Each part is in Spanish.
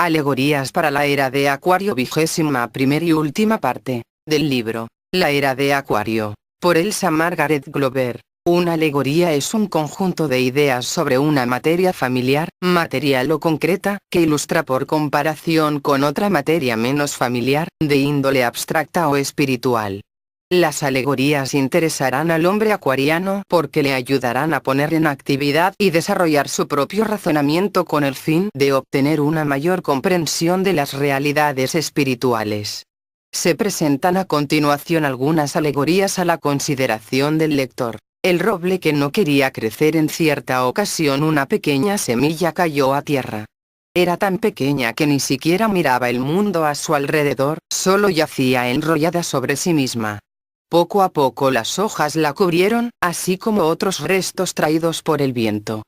Alegorías para la era de Acuario, 21ª y última parte, del libro, La era de Acuario, por Elsa Margaret Glover. Una alegoría es un conjunto de ideas sobre una materia familiar, material o concreta, que ilustra por comparación con otra materia menos familiar, de índole abstracta o espiritual. Las alegorías interesarán al hombre acuariano porque le ayudarán a poner en actividad y desarrollar su propio razonamiento con el fin de obtener una mayor comprensión de las realidades espirituales. Se presentan a continuación algunas alegorías a la consideración del lector. El roble que no quería crecer. En cierta ocasión una pequeña semilla cayó a tierra. Era tan pequeña que ni siquiera miraba el mundo a su alrededor, solo yacía enrollada sobre sí misma. Poco a poco las hojas la cubrieron, así como otros restos traídos por el viento.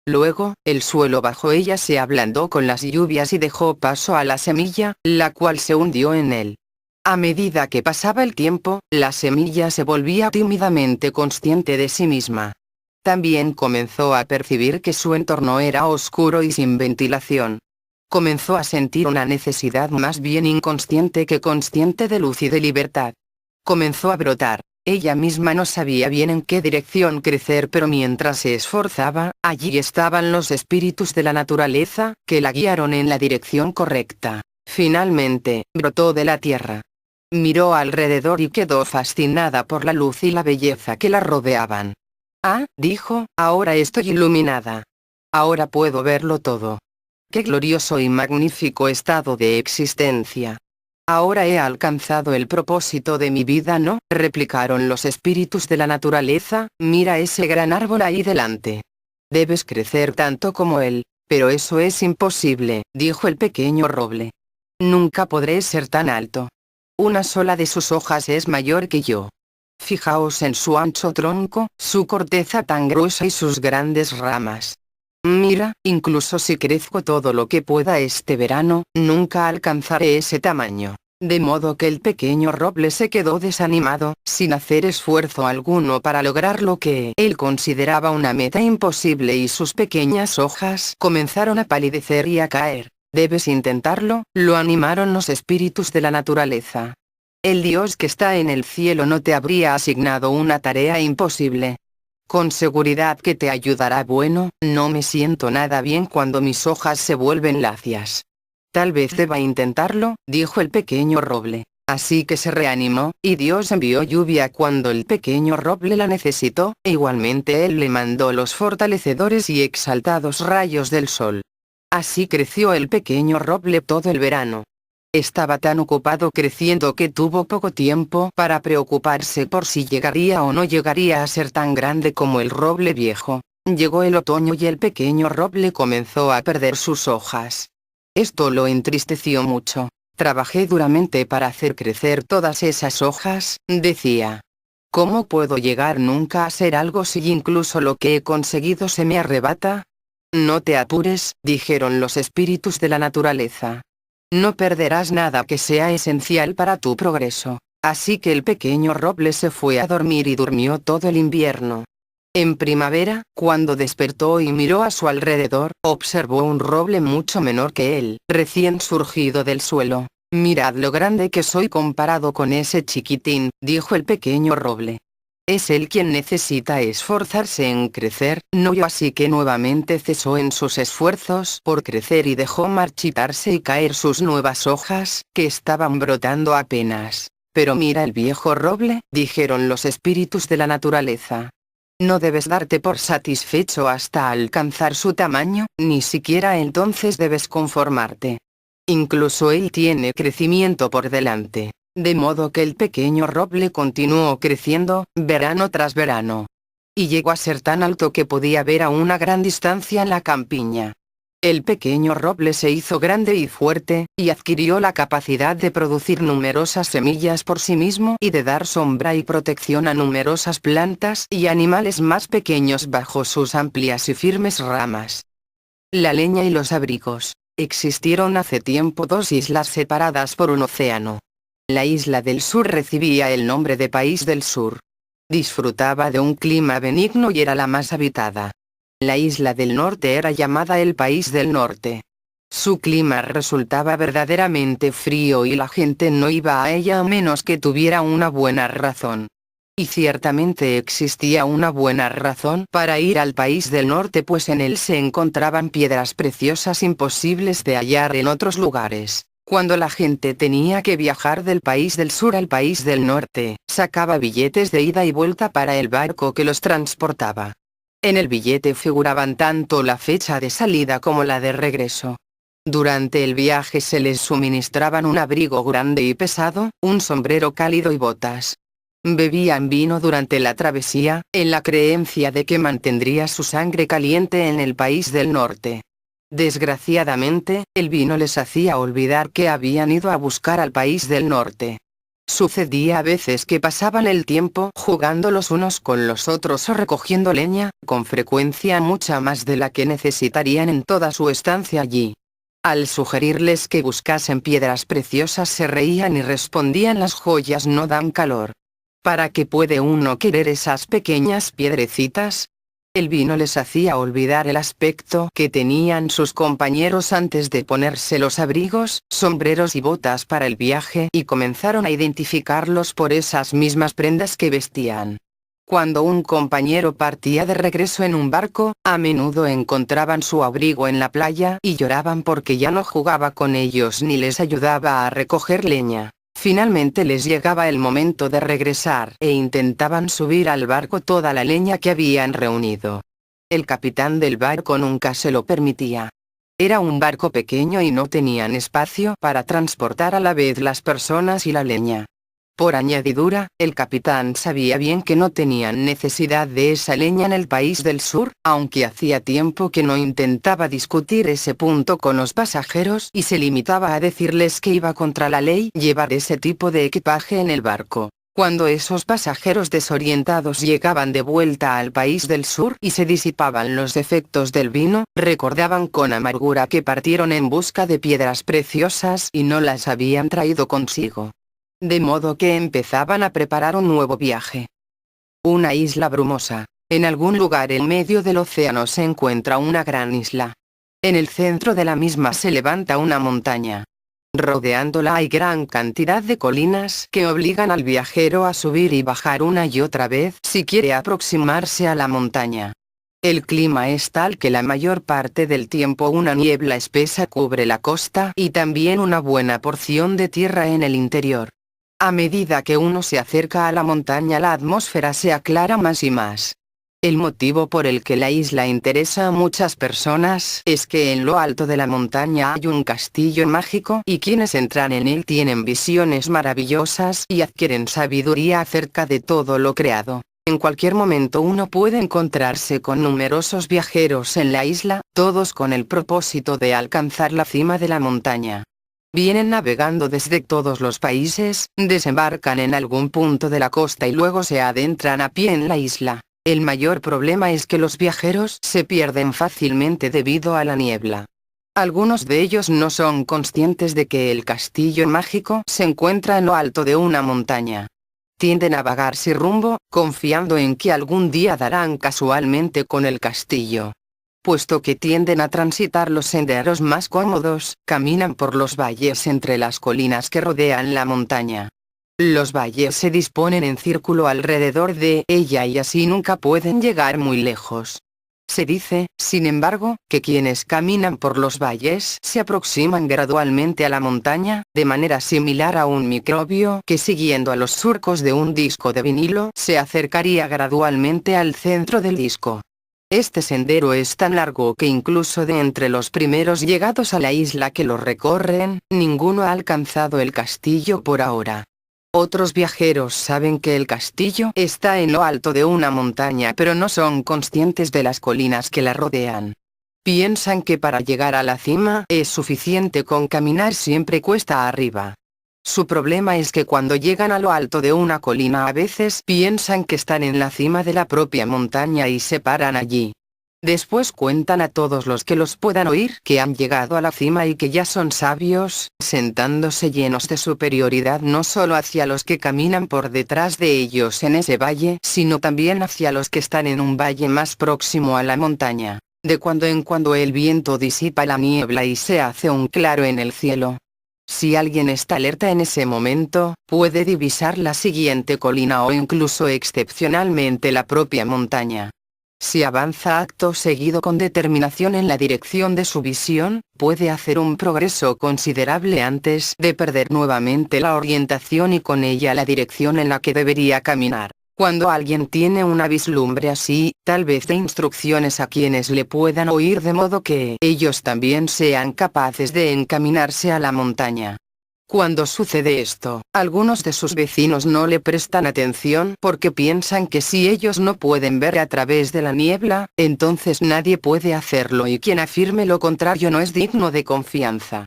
Luego, el suelo bajo ella se ablandó con las lluvias y dejó paso a la semilla, la cual se hundió en él. A medida que pasaba el tiempo, la semilla se volvía tímidamente consciente de sí misma. También comenzó a percibir que su entorno era oscuro y sin ventilación. Comenzó a sentir una necesidad más bien inconsciente que consciente de luz y de libertad. Comenzó a brotar. Ella misma no sabía bien en qué dirección crecer, pero mientras se esforzaba, allí estaban los espíritus de la naturaleza, que la guiaron en la dirección correcta. Finalmente, brotó de la tierra. Miró alrededor y quedó fascinada por la luz y la belleza que la rodeaban. «Ah», dijo, «ahora estoy iluminada. Ahora puedo verlo todo. Qué glorioso y magnífico estado de existencia. Ahora he alcanzado el propósito de mi vida». «No», replicaron los espíritus de la naturaleza, «mira ese gran árbol ahí delante. Debes crecer tanto como él». «Pero eso es imposible», dijo el pequeño roble. «Nunca podré ser tan alto. Una sola de sus hojas es mayor que yo. Fijaos en su ancho tronco, su corteza tan gruesa y sus grandes ramas. Mira, incluso si crezco todo lo que pueda este verano, nunca alcanzaré ese tamaño». De modo que el pequeño roble se quedó desanimado, sin hacer esfuerzo alguno para lograr lo que él consideraba una meta imposible, y sus pequeñas hojas comenzaron a palidecer y a caer. «Debes intentarlo», lo animaron los espíritus de la naturaleza. «El Dios que está en el cielo no te habría asignado una tarea imposible. Con seguridad que te ayudará». «Bueno, no me siento nada bien cuando mis hojas se vuelven lacias. Tal vez deba intentarlo», dijo el pequeño roble. Así que se reanimó, y Dios envió lluvia cuando el pequeño roble la necesitó, e igualmente él le mandó los fortalecedores y exaltados rayos del sol. Así creció el pequeño roble todo el verano. Estaba tan ocupado creciendo que tuvo poco tiempo para preocuparse por si llegaría o no llegaría a ser tan grande como el roble viejo. Llegó el otoño y el pequeño roble comenzó a perder sus hojas. Esto lo entristeció mucho. «Trabajé duramente para hacer crecer todas esas hojas», decía. «¿Cómo puedo llegar nunca a ser algo si incluso lo que he conseguido se me arrebata?» «No te apures», dijeron los espíritus de la naturaleza. «No perderás nada que sea esencial para tu progreso». Así que el pequeño roble se fue a dormir y durmió todo el invierno. En primavera, cuando despertó y miró a su alrededor, observó un roble mucho menor que él, recién surgido del suelo. «Mirad lo grande que soy comparado con ese chiquitín», dijo el pequeño roble. «Es él quien necesita esforzarse en crecer, no yo». Así que nuevamente cesó en sus esfuerzos por crecer y dejó marchitarse y caer sus nuevas hojas, que estaban brotando apenas. «Pero mira el viejo roble», dijeron los espíritus de la naturaleza. «No debes darte por satisfecho hasta alcanzar su tamaño, ni siquiera entonces debes conformarte. Incluso él tiene crecimiento por delante». De modo que el pequeño roble continuó creciendo, verano tras verano. Y llegó a ser tan alto que podía ver a una gran distancia la campiña. El pequeño roble se hizo grande y fuerte, y adquirió la capacidad de producir numerosas semillas por sí mismo y de dar sombra y protección a numerosas plantas y animales más pequeños bajo sus amplias y firmes ramas. La leña y los abrigos. Existieron hace tiempo dos islas separadas por un océano. La isla del sur recibía el nombre de País del Sur. Disfrutaba de un clima benigno y era la más habitada. La isla del norte era llamada el País del Norte. Su clima resultaba verdaderamente frío y la gente no iba a ella a menos que tuviera una buena razón. Y ciertamente existía una buena razón para ir al país del norte, pues en él se encontraban piedras preciosas imposibles de hallar en otros lugares. Cuando la gente tenía que viajar del país del sur al país del norte, sacaba billetes de ida y vuelta para el barco que los transportaba. En el billete figuraban tanto la fecha de salida como la de regreso. Durante el viaje se les suministraban un abrigo grande y pesado, un sombrero cálido y botas. Bebían vino durante la travesía, en la creencia de que mantendría su sangre caliente en el país del norte. Desgraciadamente, el vino les hacía olvidar que habían ido a buscar al país del norte. Sucedía a veces que pasaban el tiempo jugando los unos con los otros o recogiendo leña, con frecuencia mucha más de la que necesitarían en toda su estancia allí. Al sugerirles que buscasen piedras preciosas se reían y respondían: las joyas no dan calor. ¿Para qué puede uno querer esas pequeñas piedrecitas? El vino les hacía olvidar el aspecto que tenían sus compañeros antes de ponerse los abrigos, sombreros y botas para el viaje, y comenzaron a identificarlos por esas mismas prendas que vestían. Cuando un compañero partía de regreso en un barco, a menudo encontraban su abrigo en la playa y lloraban porque ya no jugaba con ellos ni les ayudaba a recoger leña. Finalmente les llegaba el momento de regresar e intentaban subir al barco toda la leña que habían reunido. El capitán del barco nunca se lo permitía. Era un barco pequeño y no tenían espacio para transportar a la vez las personas y la leña. Por añadidura, el capitán sabía bien que no tenían necesidad de esa leña en el país del sur, aunque hacía tiempo que no intentaba discutir ese punto con los pasajeros y se limitaba a decirles que iba contra la ley llevar ese tipo de equipaje en el barco. Cuando esos pasajeros desorientados llegaban de vuelta al país del sur y se disipaban los efectos del vino, recordaban con amargura que partieron en busca de piedras preciosas y no las habían traído consigo. De modo que empezaban a preparar un nuevo viaje. Una isla brumosa. En algún lugar en medio del océano se encuentra una gran isla. En el centro de la misma se levanta una montaña. Rodeándola hay gran cantidad de colinas que obligan al viajero a subir y bajar una y otra vez si quiere aproximarse a la montaña. El clima es tal que la mayor parte del tiempo una niebla espesa cubre la costa y también una buena porción de tierra en el interior. A medida que uno se acerca a la montaña la atmósfera se aclara más y más. El motivo por el que la isla interesa a muchas personas es que en lo alto de la montaña hay un castillo mágico y quienes entran en él tienen visiones maravillosas y adquieren sabiduría acerca de todo lo creado. En cualquier momento uno puede encontrarse con numerosos viajeros en la isla, todos con el propósito de alcanzar la cima de la montaña. Vienen navegando desde todos los países, desembarcan en algún punto de la costa y luego se adentran a pie en la isla. El mayor problema es que los viajeros se pierden fácilmente debido a la niebla. Algunos de ellos no son conscientes de que el castillo mágico se encuentra en lo alto de una montaña. Tienden a vagar sin rumbo, confiando en que algún día darán casualmente con el castillo. Puesto que tienden a transitar los senderos más cómodos, caminan por los valles entre las colinas que rodean la montaña. Los valles se disponen en círculo alrededor de ella y así nunca pueden llegar muy lejos. Se dice, sin embargo, que quienes caminan por los valles se aproximan gradualmente a la montaña, de manera similar a un microbio que siguiendo a los surcos de un disco de vinilo se acercaría gradualmente al centro del disco. Este sendero es tan largo que incluso de entre los primeros llegados a la isla que lo recorren, ninguno ha alcanzado el castillo por ahora. Otros viajeros saben que el castillo está en lo alto de una montaña pero no son conscientes de las colinas que la rodean. Piensan que para llegar a la cima es suficiente con caminar siempre cuesta arriba. Su problema es que cuando llegan a lo alto de una colina a veces piensan que están en la cima de la propia montaña y se paran allí. Después cuentan a todos los que los puedan oír que han llegado a la cima y que ya son sabios, sentándose llenos de superioridad no solo hacia los que caminan por detrás de ellos en ese valle, sino también hacia los que están en un valle más próximo a la montaña. De cuando en cuando el viento disipa la niebla y se hace un claro en el cielo. Si alguien está alerta en ese momento, puede divisar la siguiente colina o incluso excepcionalmente la propia montaña. Si avanza acto seguido con determinación en la dirección de su visión, puede hacer un progreso considerable antes de perder nuevamente la orientación y con ella la dirección en la que debería caminar. Cuando alguien tiene una vislumbre así, tal vez de instrucciones a quienes le puedan oír de modo que ellos también sean capaces de encaminarse a la montaña. Cuando sucede esto, algunos de sus vecinos no le prestan atención porque piensan que si ellos no pueden ver a través de la niebla, entonces nadie puede hacerlo y quien afirme lo contrario no es digno de confianza.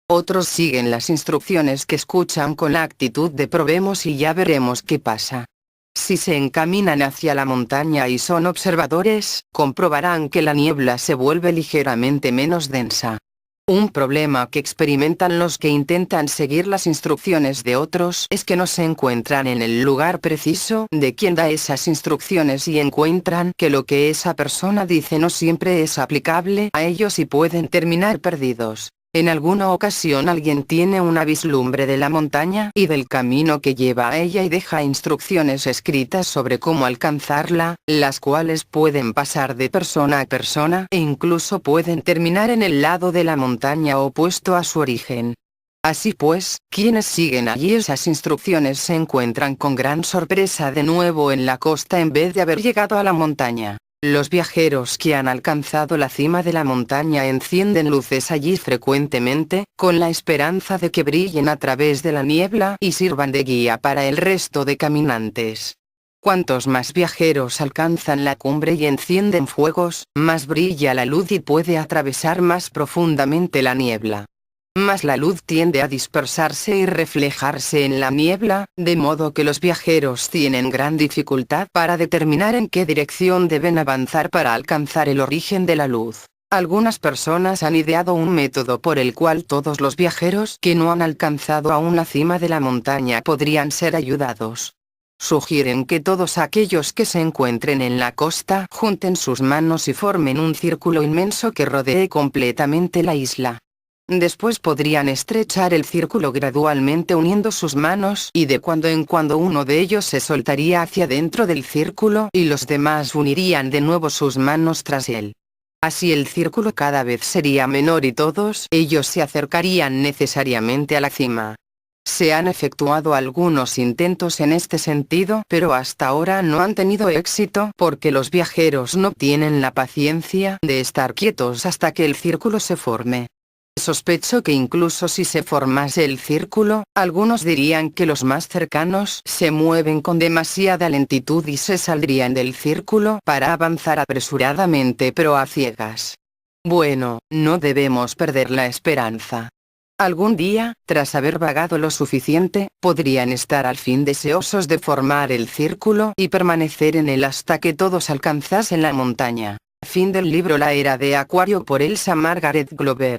Otros siguen las instrucciones que escuchan con la actitud de probemos y ya veremos qué pasa. Si se encaminan hacia la montaña y son observadores, comprobarán que la niebla se vuelve ligeramente menos densa. Un problema que experimentan los que intentan seguir las instrucciones de otros es que no se encuentran en el lugar preciso de quien da esas instrucciones y encuentran que lo que esa persona dice no siempre es aplicable a ellos y pueden terminar perdidos. En alguna ocasión alguien tiene una vislumbre de la montaña y del camino que lleva a ella y deja instrucciones escritas sobre cómo alcanzarla, las cuales pueden pasar de persona a persona e incluso pueden terminar en el lado de la montaña opuesto a su origen. Así pues, quienes siguen allí esas instrucciones se encuentran con gran sorpresa de nuevo en la costa en vez de haber llegado a la montaña. Los viajeros que han alcanzado la cima de la montaña encienden luces allí frecuentemente, con la esperanza de que brillen a través de la niebla y sirvan de guía para el resto de caminantes. Cuantos más viajeros alcanzan la cumbre y encienden fuegos, más brilla la luz y puede atravesar más profundamente la niebla. Más la luz tiende a dispersarse y reflejarse en la niebla, de modo que los viajeros tienen gran dificultad para determinar en qué dirección deben avanzar para alcanzar el origen de la luz. Algunas personas han ideado un método por el cual todos los viajeros que no han alcanzado aún la cima de la montaña podrían ser ayudados. Sugieren que todos aquellos que se encuentren en la costa junten sus manos y formen un círculo inmenso que rodee completamente la isla. Después podrían estrechar el círculo gradualmente uniendo sus manos y de cuando en cuando uno de ellos se soltaría hacia dentro del círculo y los demás unirían de nuevo sus manos tras él. Así el círculo cada vez sería menor y todos ellos se acercarían necesariamente a la cima. Se han efectuado algunos intentos en este sentido, pero hasta ahora no han tenido éxito porque los viajeros no tienen la paciencia de estar quietos hasta que el círculo se forme. Sospecho que incluso si se formase el círculo, algunos dirían que los más cercanos se mueven con demasiada lentitud y se saldrían del círculo para avanzar apresuradamente pero a ciegas. Bueno, no debemos perder la esperanza. Algún día, tras haber vagado lo suficiente, podrían estar al fin deseosos de formar el círculo y permanecer en él hasta que todos alcanzasen la montaña. Fin del libro La Era de Acuario por Elsa Margaret Glover.